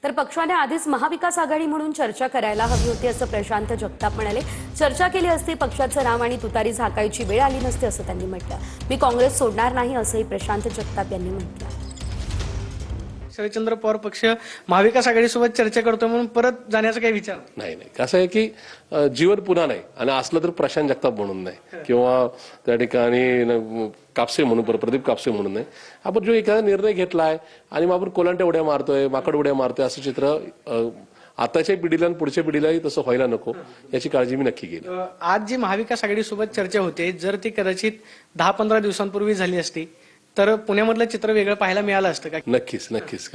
तर पक्षाने आधीच महाविकास आघाडी म्हणून चर्चा करायला हवी होती असं प्रशांत जगताप म्हणाले। चर्चा केली असती पक्षाचं नाव आणि तुतारी झाकायची वेळ आली नसती असं त्यांनी म्हटलं। मी काँग्रेस सोडणार नाही असंही प्रशांत जगताप यांनी म्हटलं। शरदचंद्र पवार पक्ष महाविकास आघाडीसोबत चर्चा करतो म्हणून परत जाण्याचा काही विचार नाही। कसं आहे की जीवन पुन्हा नाही आणि असलं तर प्रशांत जगताप म्हणून नाही किंवा त्या ठिकाणी कापसे म्हणून प्रदीप कापसे म्हणून नाही। आपण जो एखादा निर्णय घेतलाय आणि मग आपण कोलांट्या उड्या मारतोय, माकड उड्या मारतोय असं चित्र आताच्या पिढीला आणि पुढच्या पिढीलाही तसं व्हायला नको याची काळजी मी नक्की घेईन। आज जी महाविकास आघाडीसोबत चर्चा होते जर ती कदाचित 10-15 दिवसांपूर्वी झाली असती तर पुण्यामधलं चित्र वेगळं पाहायला मिळालं असतं का? नक्कीच।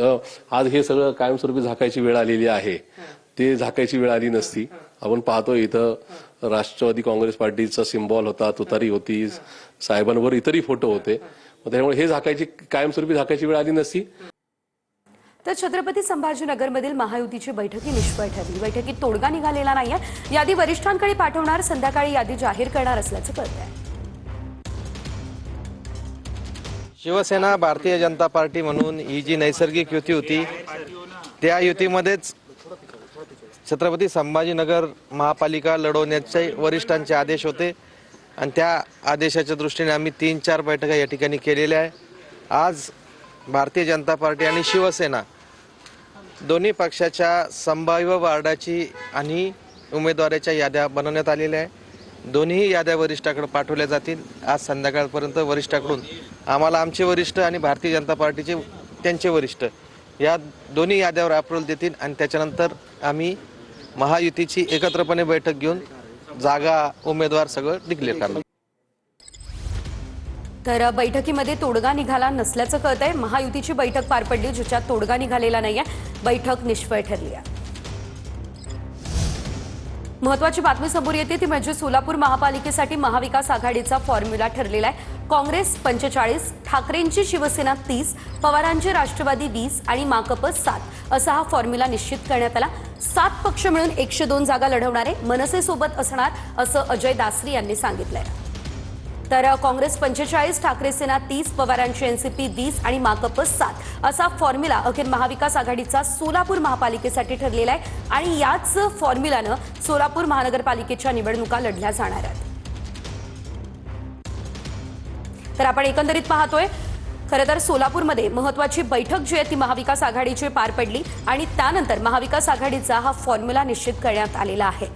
आज हे सगळं कायमस्वरूपी झाकायची वेळ आलेली आहे, ते झाकायची वेळ आली नसती। आपण पाहतो इथं राष्ट्रवादी काँग्रेस पार्टीचा सिम्बॉल होता, तुतारी होती, साहेबांवर इतरही फोटो होते, त्यामुळे हे झाकायची कायमस्वरूपी झाकायची वेळ आली नसती। तर छत्रपती संभाजीनगरमधील महायुतीची बैठकी निष्फळ ठरली। बैठकीत तोडगा निघालेला नाहीये। यादी वरिष्ठांकडे पाठवणार, संध्याकाळी यादी जाहीर करणार असल्याचं कळतंय। शिवसेना भारतीय जनता पार्टी म्हणून ही जी नैसर्गिक युती होती त्या युतीमध्येच छत्रपती संभाजीनगर महापालिका लढवण्याचे वरिष्ठांचे आदेश होते आणि त्या आदेशाच्या दृष्टीने आम्ही 3-4 बैठका या ठिकाणी केलेल्या आहे। आज भारतीय जनता पार्टी आणि शिवसेना दोन्ही पक्षाच्या संभाव्य वार्डाची आणि उमेदवाराच्या याद्या बनवण्यात आलेल्या आहे। दोन्ही याद्या वरिष्ठाकडे पाठवल्या जातील। आज संध्याकाळपर्यंत वरिष्ठाकडून आम्हाला आमचे वरिष्ठ आणि भारतीय जनता पार्टीचे त्यांचे वरिष्ठ या दोन्ही याद्यावर अप्रूव्हल देतील आणि त्याच्यानंतर आम्ही महायुतीची एकत्रपणे बैठक घेऊन जागा, उमेदवार सगळं डिक्लेअर करणार। तर बैठकीमध्ये तोडगा निघाला नसल्याचं कळतंय। महायुतीची बैठक पार पडली ज्याच्यात तोडगा निघालेला नाहीये, बैठक निष्फळ ठरली आहे। महत्वाची बातमी समोर येते ती म्हणजे सोलापूर महापालिकेसाठी महाविकास आघाडीचा फॉर्म्युला ठरलेला आहे। काँग्रेस 45, ठाकरेंची शिवसेना 30, पवारांचे राष्ट्रवादी 20 आणि माकप 7 असा हा फॉर्म्युला निश्चित करण्यात आला। 7 पक्ष मिळून 102 जागा लढवणारे मनसेसोबत असणार असं अजय दासरी यांनी सांगितलंय। तर काँग्रेस 45, ठाकरे सेना 30, पवारांची एनसीपी 20 आणि माकप 7 असा फॉर्म्युला अखेर महाविकास आघाडीचा सोलापूर महापालिकेसाठी ठरलेला आहे आणि याच फॉर्म्युलानं सोलापूर महानगरपालिकेच्या निवडणुका लढल्या जाणार आहेत। तर आपण एकंदरीत पाहतोय खरं तर सोलापूरमध्ये महत्वाची बैठक जी आहे ती महाविकास आघाडीची पार पडली आणि त्यानंतर महाविकास आघाडीचा हा फॉर्म्युला निश्चित करण्यात आलेला आहे।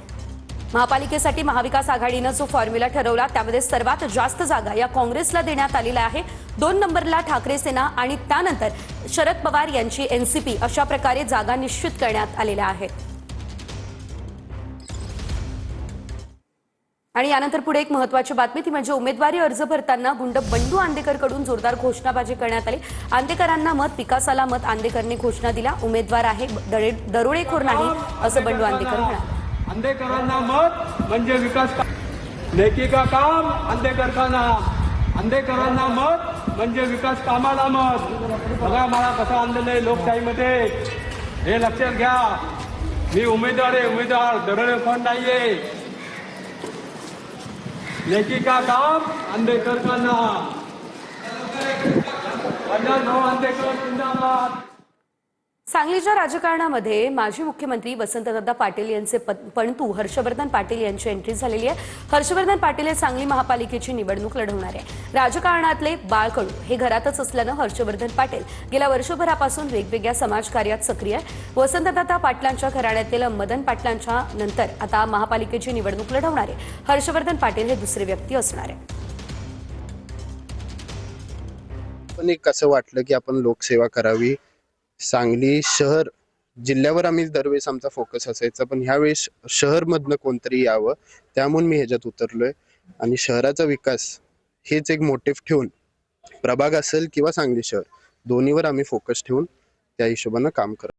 महापालिकेसाठी महाविकास आघाडीनं जो फॉर्म्युला ठरवला त्यामध्ये सर्वात जास्त जागा या काँग्रेसला देण्यात आलेल्या आहे। 2 नंबरला ठाकरे सेना आणि त्यानंतर शरद पवार यांची एनसीपी अशा प्रकारे जागा निश्चित करण्यात आलेल्या आहेत। आणि यानंतर पुढे एक महत्वाची बातमी ती म्हणजे उमेदवारी अर्ज भरताना गुंड बंडू आंदेकरकडून जोरदार घोषणाबाजी करण्यात आली। आंदेकरांना मत, पिकासाला मत आंदेकरने घोषणा दिल्या। उमेदवार आहे दरोडेखोर नाही असं बंडू आंदेकर म्हणाले। अंधेकरांना मत म्हणजे विकास, नेकी का काम अंधेकर का नाम। अंधेकरांना मत म्हणजे विकास कामाला मत। बघा मला कसं आणलेलं आहे लोकशाहीमध्ये, हे लक्षात घ्या। मी उमेदवार आहे, उमेदवार दरोडेखोर नाहीये। नेकी का काम अंधेकर का नाम। अंधेकर जिंदाबाद। सांगलीच्या राजकारणामध्ये माजी मुख्यमंत्री वसंतदादा पाटील यांचे पणतू हर्षवर्धन पाटील यांची एंट्री झालेली आहे। हर्षवर्धन पाटील हे सांगली महापालिकेची निवडणूक लढवणार आहे। राजकारणातले बाळकडू हे घरातच असल्यानं हर्षवर्धन पाटील गेल्या वर्षभरापासून वेगवेगळ्या समाजकार्यात सक्रिय आहे। वसंतदादा पाटलांच्या घराण्यातील मदन पाटलांच्या नंतर आता महापालिकेची निवडणूक लढवणारे हर्षवर्धन पाटील हे दुसरे व्यक्ती असणार आहे। पण एक असं वाटलं की आपण लोकसेवा करावी। सांगली शहर जिल्ह्यावर आम्ही दरवेळेस आमचा फोकस असायचा, पण ह्यावेळेस शहरमधनं कोणतरी यावं त्यामुळे मी ह्याच्यात उतरलोय आणि शहराचा विकास हेच एक मोटिव्ह ठेवून प्रभाग असेल किंवा सांगली शहर दोन्हीवर आम्ही फोकस ठेवून त्या हिशोबानं काम करतो।